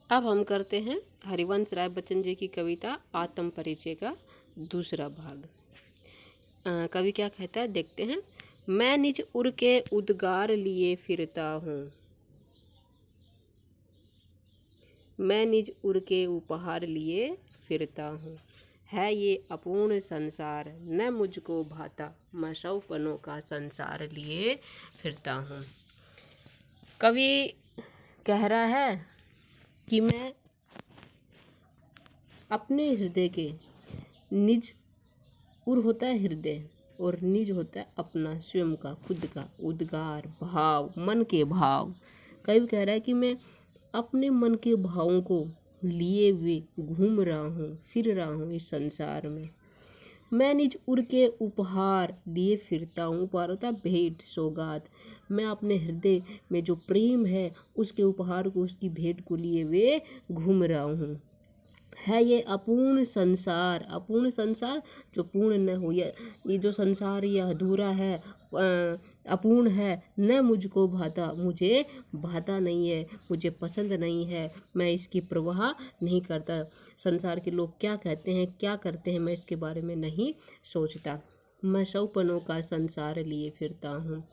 अब हम करते हैं हरिवंश राय बच्चन जी की कविता आत्म परिचय का दूसरा भाग। कवि क्या कहता है देखते हैं। मैं निज उर के उद्गार लिए फिरता हूँ, मैं निज उर के उपहार लिए फिरता हूँ। है ये अपूर्ण संसार न मुझको भाता, मैं सौपनों का संसार लिए फिरता हूँ। कवि कह रहा है कि मैं अपने हृदय के, निज उर होता है हृदय और निज होता है अपना स्वयं का खुद का उद्गार भाव, मन के भाव। कवि कह रहा है कि मैं अपने मन के भावों को लिए हुए घूम रहा हूँ, फिर रहा हूँ इस संसार में। मैं निज उर के उपहार लिए फिरता हूँ। उपहार होता है भेंट, सौगात। मैं अपने हृदय में जो प्रेम है उसके उपहार को, उसकी भेंट को लिए हुए घूम रहा हूँ। है ये अपूर्ण संसार, अपूर्ण संसार जो पूर्ण न हो, ये जो संसार ये अधूरा है, अपूर्ण है। न मुझको भाता, मुझे भाता नहीं है, मुझे पसंद नहीं है, मैं इसकी परवाह नहीं करता। संसार के लोग क्या कहते हैं, क्या करते हैं, मैं इसके बारे में नहीं सोचता। मैं सौपनों का संसार लिए फिरता हूँ।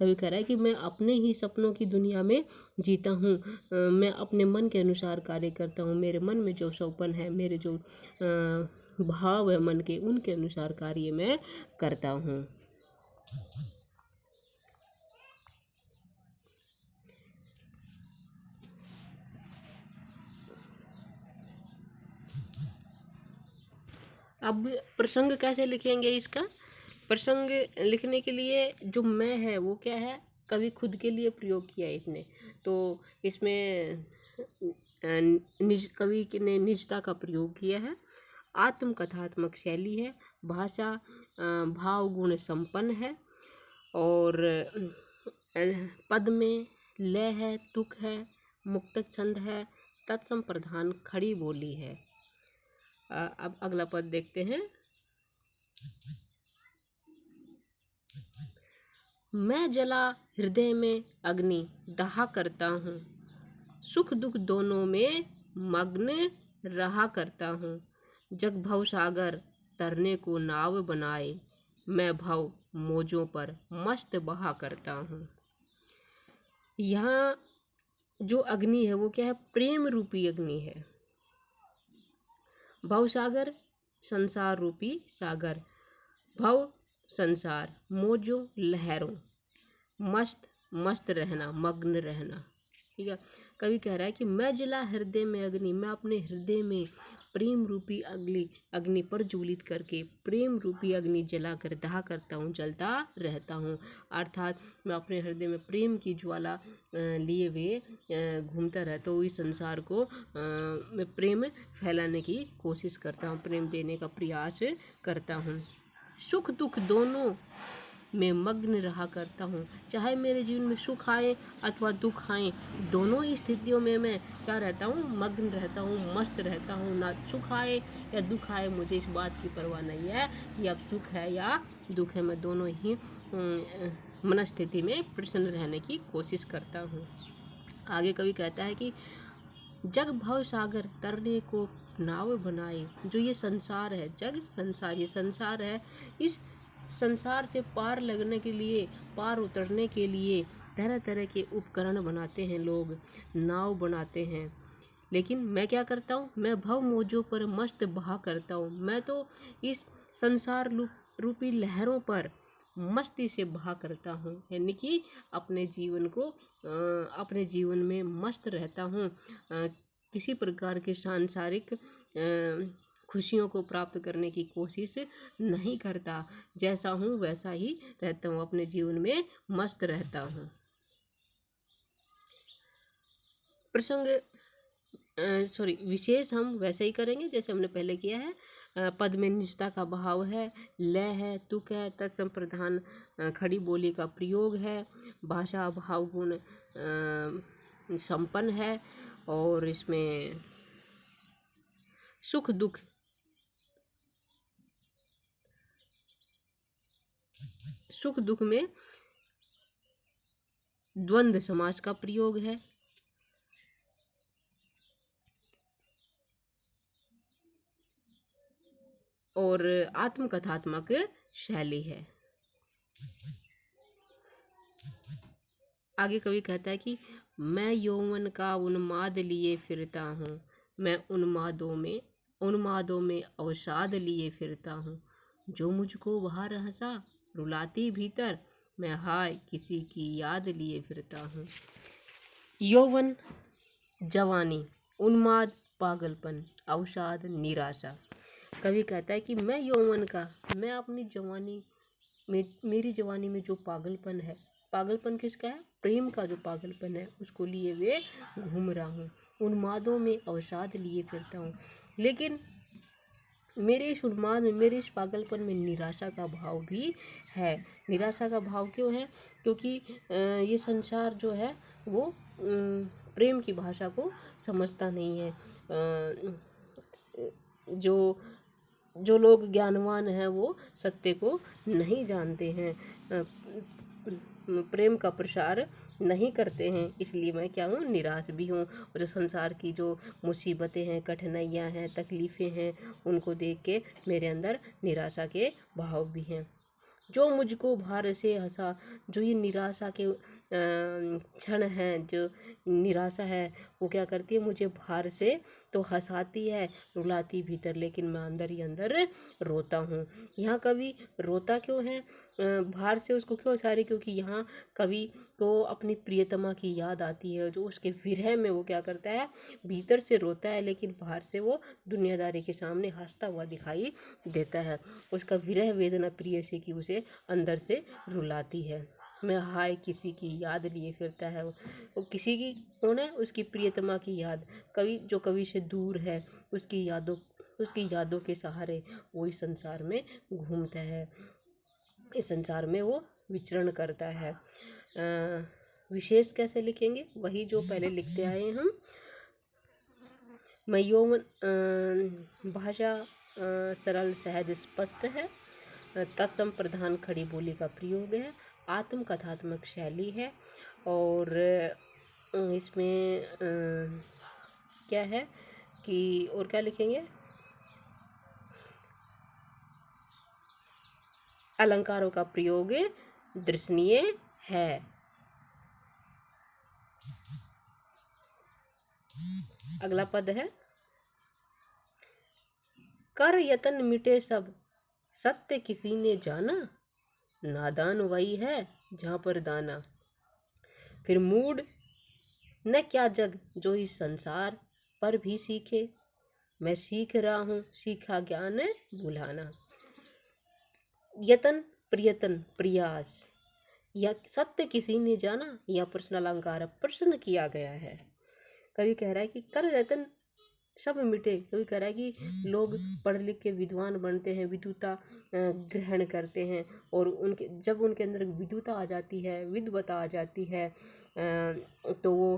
कवि कह रहा है कि मैं अपने ही सपनों की दुनिया में जीता हूँ। मैं अपने मन के अनुसार कार्य करता हूँ। मेरे मन में जो सौपन है, मेरे जो भाव है मन के, उनके अनुसार कार्य मैं करता हूँ। अब प्रसंग कैसे लिखेंगे इसका? प्रसंग लिखने के लिए जो मैं है वो क्या है, कवि खुद के लिए प्रयोग किया है इसने। तो इसमें निज, कवि ने निजता का प्रयोग किया है। आत्मकथात्मक शैली है, भाषा भाव गुण संपन्न है और पद में लय है, तुक है, मुक्तक छंद है, तत्सम प्रधान खड़ी बोली है। अब अगला पद देखते हैं। मैं जला हृदय में अग्नि दहा करता हूँ, सुख दुख दोनों में मग्न रहा करता हूँ। जग भव सागर तरने को नाव बनाए, मैं भव मौजों पर मस्त बहा करता हूँ। यहाँ जो अग्नि है वो क्या है, प्रेम रूपी अग्नि है। भव सागर संसार रूपी सागर, भव संसार, मौजों लहरों, मस्त मस्त रहना, मग्न रहना। ठीक है। कवि कह रहा है कि मैं जला हृदय में अग्नि, मैं अपने हृदय में प्रेम रूपी अग्नि पर ज्वलित करके प्रेम रूपी अग्नि जला कर दहा करता हूँ, जलता रहता हूँ। अर्थात मैं अपने हृदय में प्रेम की ज्वाला लिए हुए घूमता रहता हूँ। इस संसार को मैं प्रेम फैलाने की कोशिश करता हूँ, प्रेम देने का प्रयास करता हूँ। सुख दुख दोनों में मग्न रहा करता हूँ। चाहे मेरे जीवन में सुख आए अथवा दुख आए, दोनों ही स्थितियों में मैं क्या रहता हूँ, मग्न रहता हूँ, मस्त रहता हूँ। ना सुख आए या दुख आए, मुझे इस बात की परवाह नहीं है कि अब सुख है या दुख है। मैं दोनों ही मनस्थिति में प्रसन्न रहने की कोशिश करता हूँ। आगे कवि कहता है कि जग भव सागर तरने को नाव बनाए। जो ये संसार है, जग संसार, ये संसार है, इस संसार से पार लगने के लिए, पार उतरने के लिए तरह तरह के उपकरण बनाते हैं लोग, नाव बनाते हैं। लेकिन मैं क्या करता हूँ, मैं भव मौजों पर मस्त बहा करता हूँ। मैं तो इस संसार रूपी लहरों पर मस्ती से बहा करता हूँ, यानी कि अपने जीवन को अपने जीवन में मस्त रहता हूँ। किसी प्रकार के सांसारिक खुशियों को प्राप्त करने की कोशिश नहीं करता। जैसा हूँ वैसा ही रहता हूँ, अपने जीवन में मस्त रहता हूँ। प्रसंग विशेष हम वैसे ही करेंगे जैसे हमने पहले किया है। पद में निजता का भाव है, लय है, तुक है, तत्सम प्रधान खड़ी बोली का प्रयोग है, भाषा भाव गुण संपन्न है और इसमें सुख दुख में द्वंद्व समास का प्रयोग है। और आत्मकथात्मक शैली है। आगे कवि कहता है कि मैं यौवन का उन्माद लिए फिरता हूँ, मैं उन्मादों में अवसाद लिए फिरता हूँ, जो मुझको बाहर हंसा रुलाती भीतर, मैं हाय किसी की याद लिए फिरता हूँ। यौवन, जवानी, उन्माद, पागलपन, अवसाद, निराशा। कवि कहता है कि मैं यौवन का, मैं अपनी जवानी में, मेरी जवानी में जो पागलपन है, पागलपन किसका है? प्रेम का जो पागलपन है, उसको लिए हुए घूम रहा हूँ, उन्मादों में अवसाद लिए फिरता हूँ। लेकिन मेरे इस उन्माद में, मेरे इस पागलपन में निराशा का भाव भी है। निराशा का भाव क्यों है? क्योंकि ये संसार जो है वो प्रेम की भाषा को समझता नहीं है। जो लोग ज्ञानवान हैं वो सत्य को नहीं जानते हैं, प्रेम का प्रसार नहीं करते हैं, इसलिए मैं क्या हूँ? निराश भी हूँ। और जो संसार की जो मुसीबतें हैं, कठिनाइयाँ हैं, तकलीफ़ें हैं, उनको देख के मेरे अंदर निराशा के भाव भी हैं। जो मुझको भार से हंसा, जो ये निराशा के क्षण हैं, जो निराशा है वो क्या करती है? मुझे भार से तो हंसाती है, रुलाती भीतर, लेकिन मैं अंदर ही अंदर रोता हूँ। यहाँ कवि रोता क्यों है? भार से उसको क्यों हंसा रही? क्योंकि यहाँ कवि को अपनी प्रियतमा की याद आती है, जो उसके विरह में वो क्या करता है? भीतर से रोता है, लेकिन बाहर से वो दुनियादारी के सामने हंसता हुआ दिखाई देता है। उसका विरह वेदना प्रिय से कि उसे अंदर से रुलाती है। मैं हाय किसी की याद लिए फिरता है। वो किसी की कौन है? उसकी प्रियतमा की याद। कवि जो कवि से दूर है, उसकी यादों के सहारे वो इस संसार में घूमता है, इस संसार में वो विचरण करता है। विशेष कैसे लिखेंगे? वही जो पहले लिखते आए हैं हम। मैं यौवन, भाषा सरल सहज स्पष्ट है, तत्सम प्रधान खड़ी बोली का प्रयोग है, आत्मकथात्मक शैली है, और इसमें क्या है कि और क्या लिखेंगे? अलंकारों का प्रयोग दर्शनीय है। अगला पद है, कर यतन मिटे सब, सत्य किसी ने जाना, नादान वही है जहाँ पर दाना। फिर मूड न क्या जग जो इस संसार पर भी सीखे, मैं सीख रहा हूँ सीखा ज्ञान भुलाना। यतन, प्रयत्न, प्रयास, या सत्य किसी ने जाना, या प्रश्न अलंकार प्रश्न किया गया है। कवि कह रहा है कि कर यतन सब मिटे। कवि कह रहा है कि लोग पढ़ लिख के विद्वान बनते हैं, विद्वता ग्रहण करते हैं, और उनके जब उनके अंदर विद्वता आ जाती है, विद्वता आ जाती है, तो वो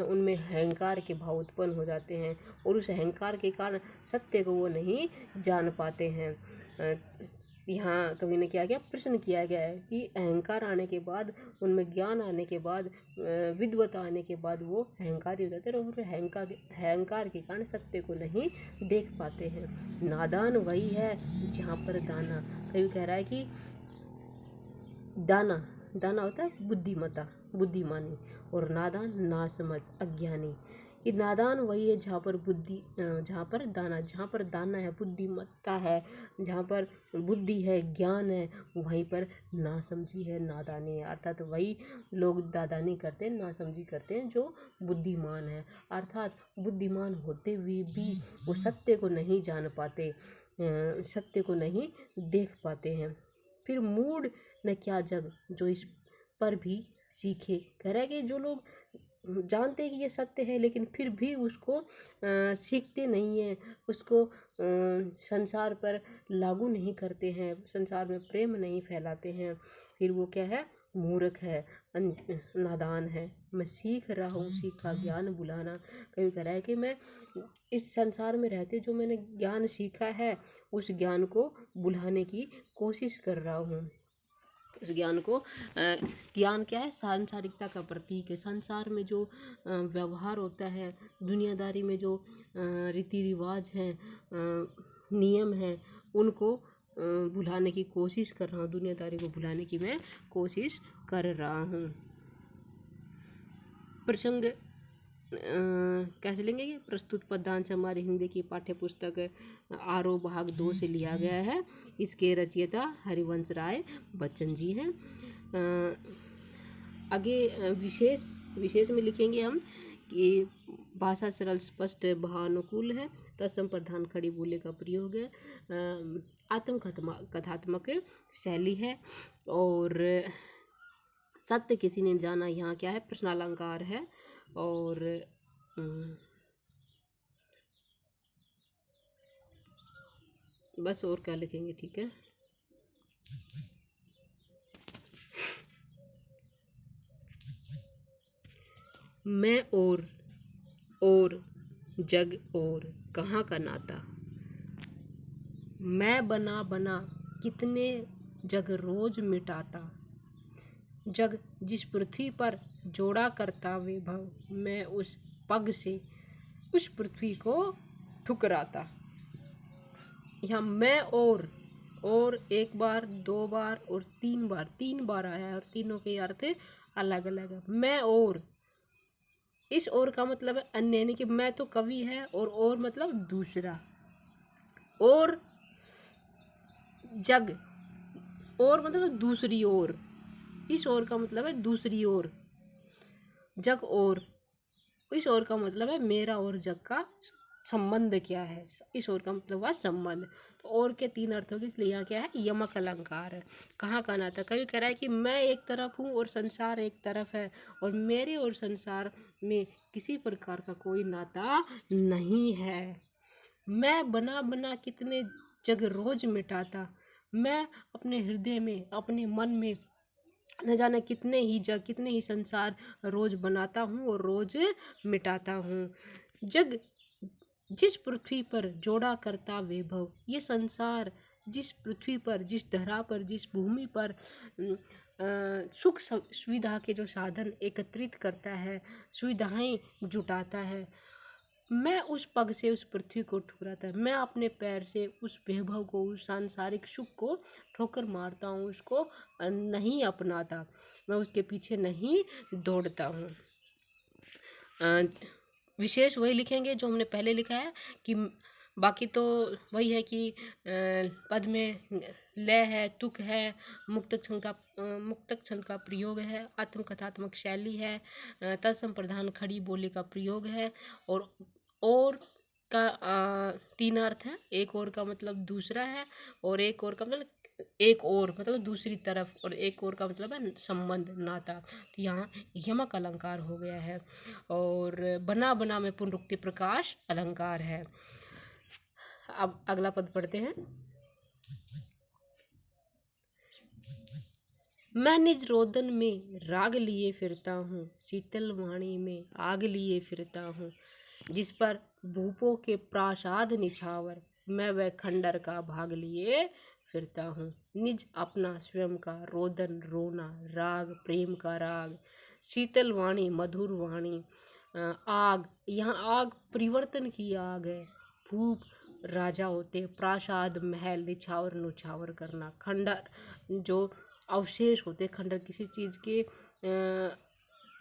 उनमें अहंकार के भाव उत्पन्न हो जाते हैं, और उस अहंकार के कारण सत्य को वो नहीं जान पाते हैं। यहाँ कवि ने क्या किया? प्रश्न किया गया है कि अहंकार आने के बाद, उनमें ज्ञान आने के बाद, विद्वता आने के बाद वो अहंकारी हो जाते हैं, और अहंकार के कारण सत्य को नहीं देख पाते हैं। नादान वही है जहाँ पर दाना। कवि कह रहा है कि दाना, दाना होता है बुद्धिमता, बुद्धिमानी, और नादान नासमझ, अज्ञानी। कि नादान वही है जहाँ पर जहाँ पर दाना है, बुद्धिमत्ता है, जहाँ पर बुद्धि है, ज्ञान है, वहीं पर नासमझी है, नादानी है। अर्थात वही लोग नादानी करते हैं, नासमझी करते हैं जो बुद्धिमान है। अर्थात बुद्धिमान होते हुए भी वो सत्य को नहीं जान पाते, सत्य को नहीं देख पाते हैं। फिर मूड न क्या जग जो इस पर भी सीखे। कह रहा है कि जो लोग जानते हैं कि ये सत्य है, लेकिन फिर भी उसको सीखते नहीं हैं, उसको संसार पर लागू नहीं करते हैं, संसार में प्रेम नहीं फैलाते हैं, फिर वो क्या है? मूर्ख है, नादान है। मैं सीख रहा हूँ सीखा ज्ञान बुलाना। कभी कह रहा है कि मैं इस संसार में रहते जो मैंने ज्ञान सीखा है, उस ज्ञान को बुलाने की कोशिश कर रहा हूँ। उस ज्ञान को, ज्ञान क्या है? सांसारिकता का प्रतीक है। संसार में जो व्यवहार होता है, दुनियादारी में जो रीति रिवाज हैं, नियम हैं, उनको भुलाने की कोशिश कर रहा हूँ, दुनियादारी को भुलाने की मैं कोशिश कर रहा हूँ। प्रसंग कैसे लेंगे? ये प्रस्तुत पद्यांश हमारी हिंदी की पाठ्य पुस्तक आरोह भाग 2 से लिया गया है। इसके रचयिता हरिवंश राय बच्चन जी हैं। आगे विशेष में लिखेंगे हम कि भाषा सरल स्पष्ट भावानुकूल है, तत्सम प्रधान खड़ी बोली का प्रयोग है, कथात्मक शैली है, और सत्य किसी ने जाना यहाँ क्या है? प्रश्नालंकार है। और बस और क्या लिखेंगे? ठीक है। मैं और जग और कहाँ का नाता, मैं बना कितने जग रोज मिटाता, जग जिस पृथ्वी पर जोड़ा करता वैभव, मैं उस पग से उस पृथ्वी को ठुकराता। यहाँ मैं और एक बार, दो बार और तीन बार आया है, और तीनों के अर्थ अलग अलग है। मैं और, इस और का मतलब है अन्य, यानी कि मैं तो कवि है, और मतलब दूसरा, और जग, और मतलब दूसरी ओर, इस ओर का मतलब है दूसरी ओर, जग और, इस ओर का मतलब है मेरा और जग का संबंध क्या है, इस ओर का मतलब हुआ संबंध। तो और के तीन अर्थ हो गए, इसलिए यहाँ क्या है? यमक अलंकार है। कहाँ का नाता? कवि कह रहा है कि मैं एक तरफ हूँ और संसार एक तरफ है, और मेरे और संसार में किसी प्रकार का कोई नाता नहीं है। मैं बना कितने जग रोज मिटाता, मैं अपने हृदय में, अपने मन में न जाने कितने ही जग, कितने ही संसार रोज बनाता हूँ और रोज मिटाता हूँ। जग जिस पृथ्वी पर जोड़ा करता वैभव, ये संसार जिस पृथ्वी पर, जिस धरा पर, जिस भूमि पर सुख सुविधा के जो साधन एकत्रित करता है, सुविधाएं जुटाता है, मैं उस पग से उस पृथ्वी को ठुकराता है। मैं अपने पैर से उस वैभव को, उस सांसारिक सुख को ठोकर मारता हूँ, उसको नहीं अपनाता, मैं उसके पीछे नहीं दौड़ता हूँ। विशेष वही लिखेंगे जो हमने पहले लिखा है, कि बाकी तो वही है कि पद में लय है, तुक है, मुक्तक छंद का प्रयोग है, आत्मकथात्मक शैली है, तत्सम प्रधान खड़ी बोली का प्रयोग है, और का तीन अर्थ है। एक और का मतलब दूसरा है, और एक और का मतलब एक और मतलब दूसरी तरफ, और एक और का मतलब है संबंध, नाता। तो यहाँ यमक अलंकार हो गया है। और बना में पुनरुक्ति प्रकाश अलंकार है। अब अगला पद पढ़ते हैं। मैं निज रोदन में राग लिए फिरता हूँ, शीतल वाणी में आग लिए फिरता हूँ, जिस पर भूपों के प्रासाद निछावर, मैं वह खंडर का भाग लिए फिरता हूँ। निज अपना स्वयं का रोदन रोना, राग प्रेम का राग, शीतल वाणी मधुर वाणी, आग, यहाँ आग परिवर्तन की आग है। भूप राजा होते, प्रासाद महल, निछावर नुछावर करना, खंडर जो अवशेष होते, खंडर किसी चीज़ के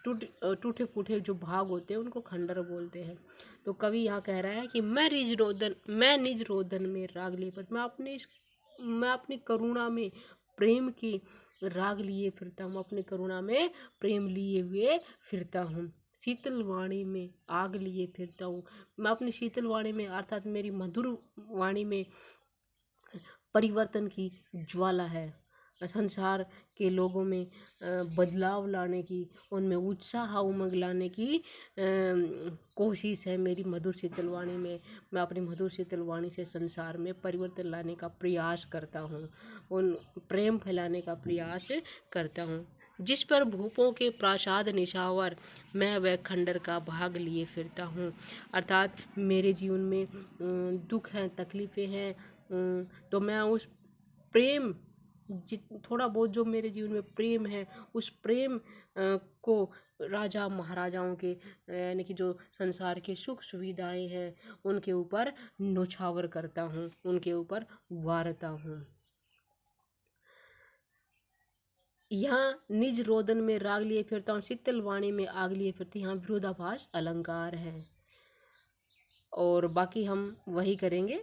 टूटे फूटे जो भाग होते हैं उनको खंडर बोलते हैं। तो कवि यहाँ कह रहा है कि मैं निज रोदन में राग लिए, पर मैं अपनी करुणा में प्रेम की राग लिए फिरता हूँ, अपनी करुणा में प्रेम लिए हुए फिरता हूँ। शीतल वाणी में आग लिए फिरता हूँ, मैं अपनी शीतल वाणी में अर्थात मेरी मधुर वाणी में परिवर्तन की ज्वाला है, संसार के लोगों में बदलाव लाने की, उनमें उत्साह उमंग लाने की कोशिश है मेरी मधुर शीतल वाणी में। मैं अपनी मधुर शीतल वाणी से संसार में परिवर्तन लाने का प्रयास करता हूँ, उन प्रेम फैलाने का प्रयास करता हूँ। जिस पर भूपों के प्रासाद निछावर, मैं वह खंडर का भाग लिए फिरता हूँ। अर्थात मेरे जीवन में दुख हैं, तकलीफ़ें हैं, तो मैं उस प्रेम, थोड़ा बहुत जो मेरे जीवन में प्रेम है, उस प्रेम को राजा महाराजाओं के यानी कि जो संसार के सुख सुविधाएं हैं उनके ऊपर नौछावर करता हूँ, उनके ऊपर वारता हूँ। यहाँ निज रोदन में राग लिए फिरता हूँ, शीतल वाणी में आग लिए फिरती। यहाँ विरोधाभास अलंकार है। और बाकी हम वही करेंगे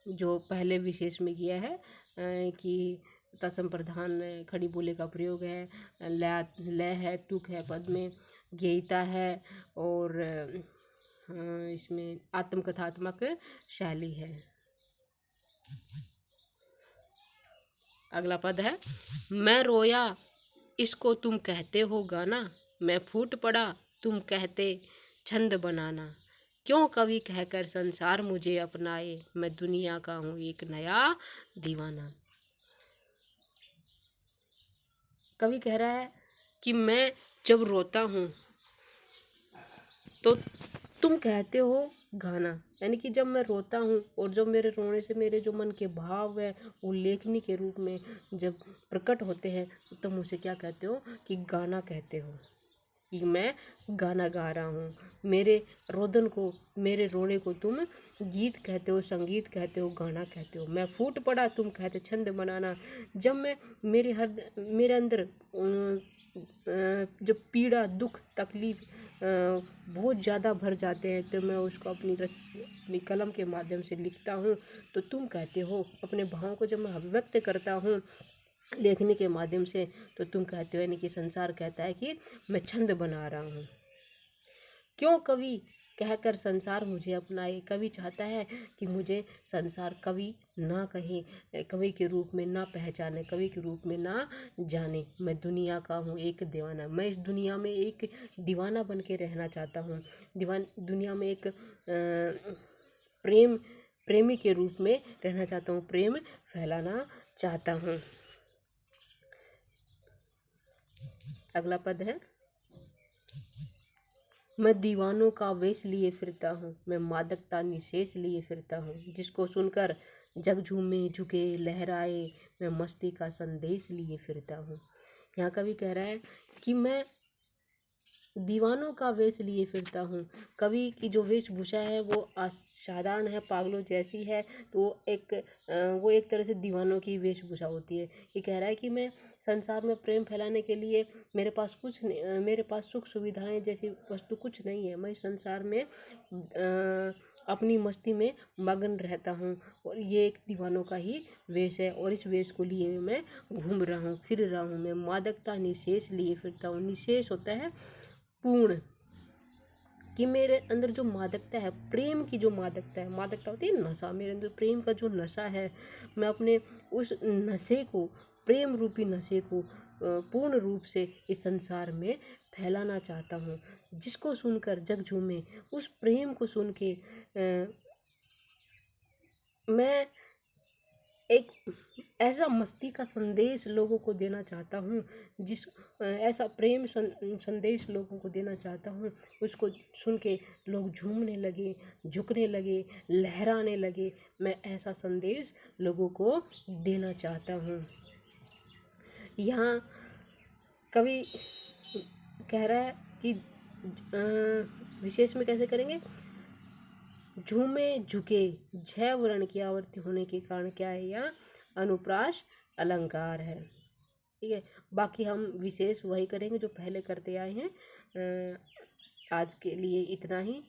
जो पहले विशेष में किया है कि तत्सम प्रधान खड़ी बोले का प्रयोग है, लय है, तुक है, पद में गेयता है और इसमें आत्मकथात्मक शैली है। अगला पद है, मैं रोया इसको तुम कहते हो गाना, मैं फूट पड़ा तुम कहते छंद बनाना। क्यों कवि कहकर संसार मुझे अपनाए, मैं दुनिया का हूँ एक नया दीवाना। कवि कह रहा है कि मैं जब रोता हूँ तो तुम कहते हो गाना, यानी कि जब मैं रोता हूँ और जब मेरे रोने से मेरे जो मन के भाव है वो लेखनी के रूप में जब प्रकट होते हैं तो तुम उसे क्या कहते हो कि गाना कहते हो, कि मैं गाना गा रहा हूँ। मेरे रोदन को, मेरे रोने को तुम गीत कहते हो, संगीत कहते हो, गाना कहते हो। मैं फूट पड़ा तुम कहते छंद बनाना। जब मैं मेरे अंदर जब पीड़ा, दुख, तकलीफ बहुत ज़्यादा भर जाते हैं तो मैं उसको अपनी कलम के माध्यम से लिखता हूँ तो तुम कहते हो। अपने भावों को जब मैं अभिव्यक्त करता हूँ लेखनी के माध्यम से तो तुम कहते हो, यानी कि संसार कहता है कि मैं छंद बना रहा हूँ। क्यों कवि कहकर संसार मुझे अपनाए, कवि चाहता है कि मुझे संसार कवि ना कहे, कवि के रूप में ना पहचाने, कवि के रूप में ना जाने। मैं दुनिया का हूँ एक दीवाना, मैं इस दुनिया में एक दीवाना बन के रहना चाहता हूँ। दुनिया में एक प्रेमी के रूप में रहना चाहता हूँ, प्रेम फैलाना चाहता हूँ। अगला पद है, मैं दीवानों का वेश लिए फिरता हूँ, मैं मादकता निशेष लिए फिरता हूँ। जिसको सुनकर जग झूमे झुके लहराए, मैं मस्ती का संदेश लिए फिरता हूँ। यहाँ कवि कह रहा है कि मैं दीवानों का वेश लिए फिरता हूँ। कवि की जो वेशभूषा है वो साधारण है, पागलों जैसी है, तो वो एक तरह से दीवानों की वेशभूषा होती है। ये कह रहा है कि मैं संसार में प्रेम फैलाने के लिए मेरे पास कुछ नहीं, मेरे पास सुख सुविधाएं जैसी वस्तु कुछ नहीं है। मैं संसार में अपनी मस्ती में मगन रहता हूँ और ये एक दीवानों का ही वेश है और इस वेश को लिए मैं घूम रहा हूँ, फिर रहा हूँ। मैं मादकता निशेष लिए फिरता हूँ। निशेष होता है पूर्ण, कि मेरे अंदर जो मादकता है, प्रेम की जो मादकता है, मादकता होती है नशा, मेरे अंदर प्रेम का जो नशा है, मैं अपने उस नशे को, प्रेम रूपी नशे को पूर्ण रूप से इस संसार में फैलाना चाहता हूँ। जिसको सुनकर जग झूमे, उस प्रेम को सुन के मैं एक ऐसा मस्ती का संदेश लोगों को देना चाहता हूँ, ऐसा प्रेम संदेश लोगों को देना चाहता हूँ, उसको सुन के लोग झूमने लगे, झुकने लगे, लहराने लगे। मैं ऐसा संदेश लोगों को देना चाहता हूँ। यहाँ कवि कह रहा है कि विशेष में कैसे करेंगे, झूमे झुके झ वर्ण की आवर्ती होने के कारण क्या है, यहाँ अनुप्रास अलंकार है। ठीक है, बाकी हम विशेष वही करेंगे जो पहले करते आए हैं। आज के लिए इतना ही।